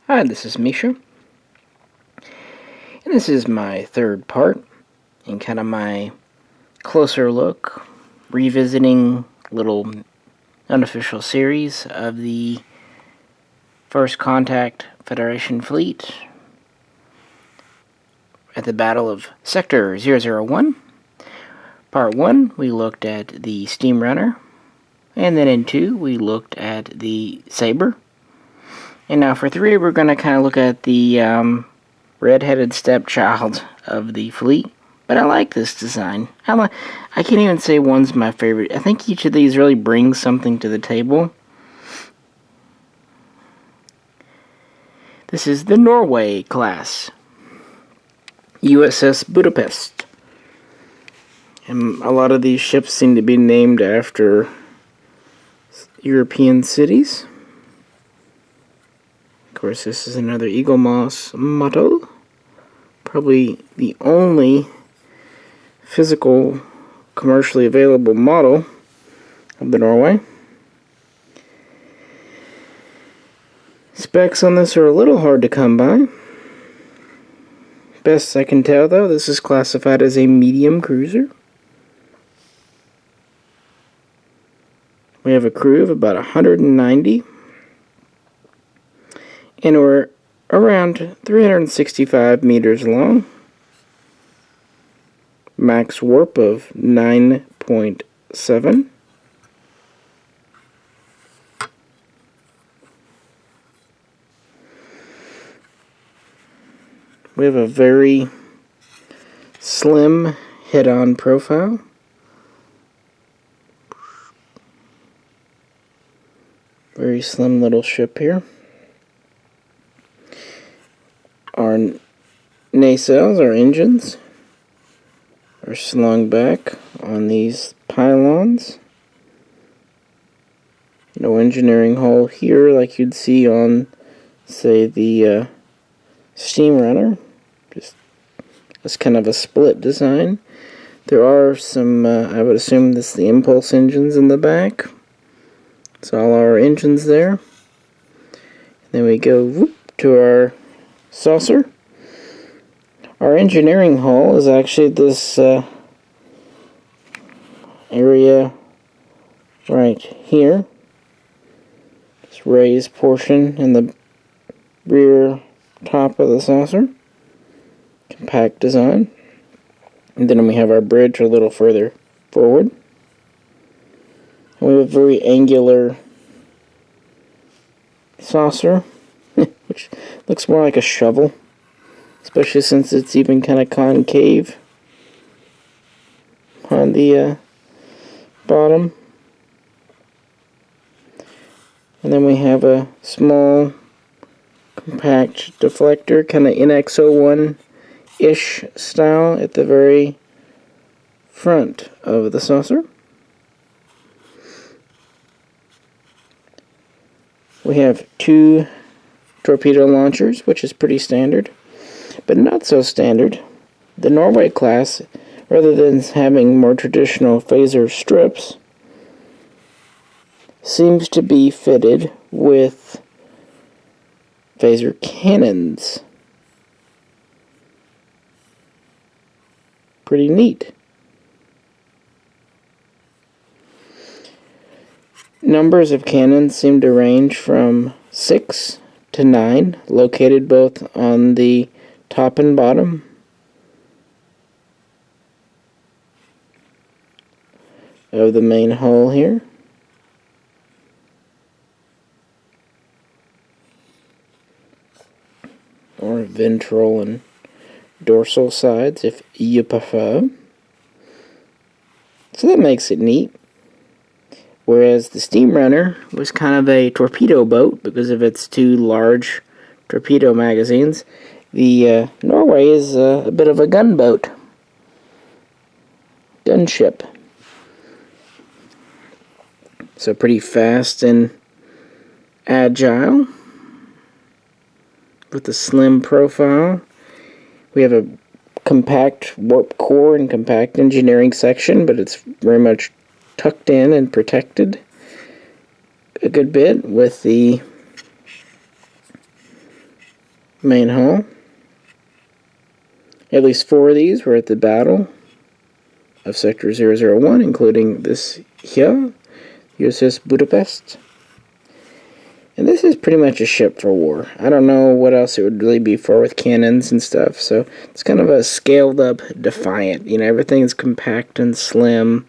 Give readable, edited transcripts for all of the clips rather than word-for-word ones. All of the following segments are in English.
Hi, this is Misha, and this is my third part in kind of my closer look, revisiting little unofficial series of the First Contact Federation fleet at the Battle of Sector 001. Part 1, we looked at the Steam Runner, and then in 2, we looked at the Saber. And now for 3, we're going to kind of look at the red-headed stepchild of the fleet. But I like this design. I can't even say one's my favorite. I think each of these really brings something to the table. This is the Norway class. USS Budapest. And a lot of these ships seem to be named after European cities. Of course, this is another Eagle Moss model. Probably the only physical, commercially available model of the Norway. Specs on this are a little hard to come by. Best I can tell, though, this is classified as a medium cruiser. We have a crew of about 190. And we're around 365 meters long. Max warp of 9.7. We have a very slim head-on profile. Very slim little ship here. Our nacelles, our engines, are slung back on these pylons. No engineering hull here like you'd see on, say, the Steam Runner. Just kind of a split design. There are some, I would assume this is the impulse engines in the back. It's all our engines there. And then we go to our saucer. Our engineering hull is actually this area right here. This raised portion in the rear top of the saucer. Compact design. And then we have our bridge a little further forward. And we have a very angular saucer, which looks more like a shovel, especially since it's even kind of concave on the bottom. And then we have a small compact deflector, kind of NX-01-ish style at the very front of the saucer. We have 2 torpedo launchers, which is pretty standard, but not so standard. The Norway class, rather than having more traditional phaser strips, seems to be fitted with phaser cannons. Pretty neat. Numbers of cannons seem to range from 6 to 9, located both on the top and bottom of the main hull here. Or ventral and dorsal sides, if you prefer. So that makes it neat. Whereas the Steam Runner was kind of a torpedo boat because of its 2 large torpedo magazines, the Norway is a bit of a gunboat. Gunship. So pretty fast and agile with a slim profile. We have a compact warp core and compact engineering section, but it's very much tucked in and protected a good bit with the main hull. At least 4 of these were at the battle of Sector 001, including this here, USS Budapest. And this is pretty much a ship for war. I don't know what else it would really be for with cannons and stuff, so it's kind of a scaled up Defiant. You know, everything's compact and slim.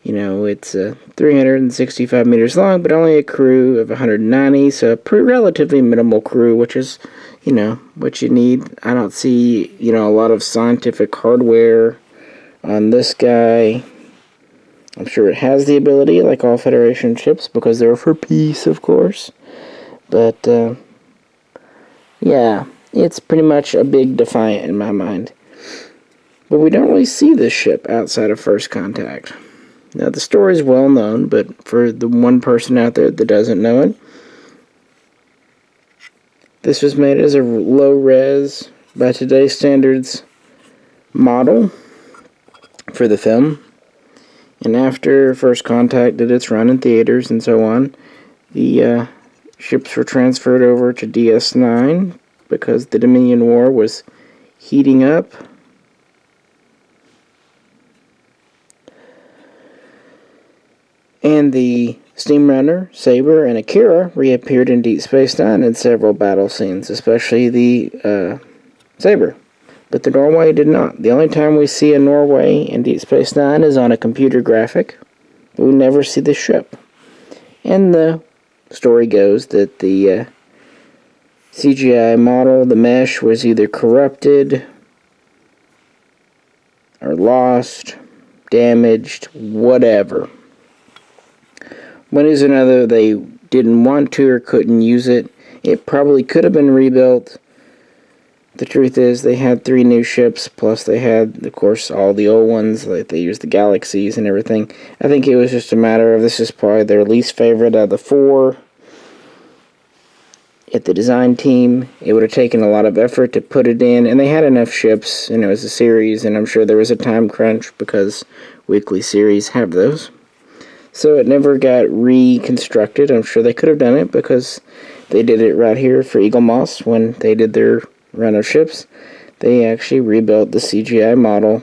You know, it's 365 meters long, but only a crew of 190, so a relatively minimal crew, which is, you know, what you need. I don't see, you know, a lot of scientific hardware on this guy. I'm sure it has the ability, like all Federation ships, because they're for peace, of course. But, yeah, it's pretty much a big Defiant in my mind. But we don't really see this ship outside of First Contact. Now, the story is well known, but for the one person out there that doesn't know it, this was made as a low-res, by today's standards, model for the film. And after First Contact did its run in theaters and so on, the ships were transferred over to DS9 because the Dominion War was heating up. And the Steamrunner, Saber, and Akira reappeared in Deep Space Nine in several battle scenes, especially the Saber. But the Norway did not. The only time we see a Norway in Deep Space Nine is on a computer graphic, but we never see the ship. And the story goes that the CGI model, the mesh, was either corrupted or lost, damaged, whatever. One is another, they didn't want to or couldn't use it. It probably could have been rebuilt. The truth is, they had 3 new ships, plus they had, of course, all the old ones, like they used the Galaxies and everything. I think it was just a matter of, this is probably their least favorite out of the 4. At the design team, it would have taken a lot of effort to put it in, and they had enough ships, and it was a series, and I'm sure there was a time crunch, because weekly series have those. So it never got reconstructed. I'm sure they could have done it, because they did it right here for Eagle Moss when they did their run of ships. They actually rebuilt the CGI model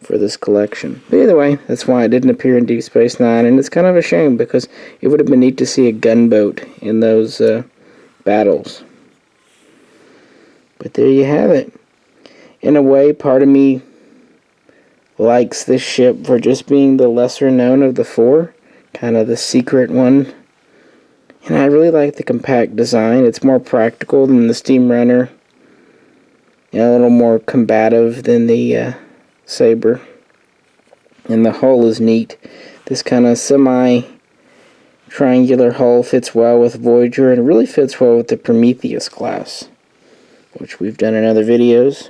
for this collection. But either way, that's why it didn't appear in Deep Space Nine, and it's kind of a shame, because it would have been neat to see a gunboat in those battles. But there you have it. In a way, part of me likes this ship for just being the lesser known of the 4, kind of the secret one. And I really like the compact design. It's more practical than the Steamrunner, and a little more combative than the Saber. And the hull is neat. This kind of semi-triangular hull fits well with Voyager, and it really fits well with the Prometheus class, which we've done in other videos.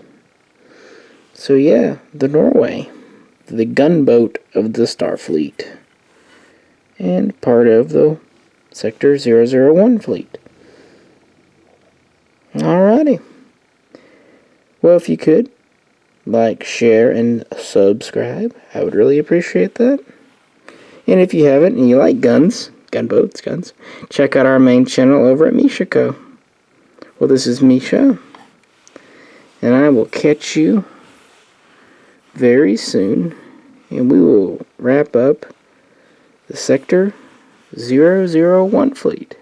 So yeah, the Norway, the gunboat of the Starfleet, and part of the Sector 001 fleet. Alrighty. Well, if you could, like, share, and subscribe, I would really appreciate that. And if you haven't, and you like guns, gunboats, guns, check out our main channel over at Mishaco. Well, this is Misha, and I will catch you very soon, and we will wrap up the Sector 001 fleet.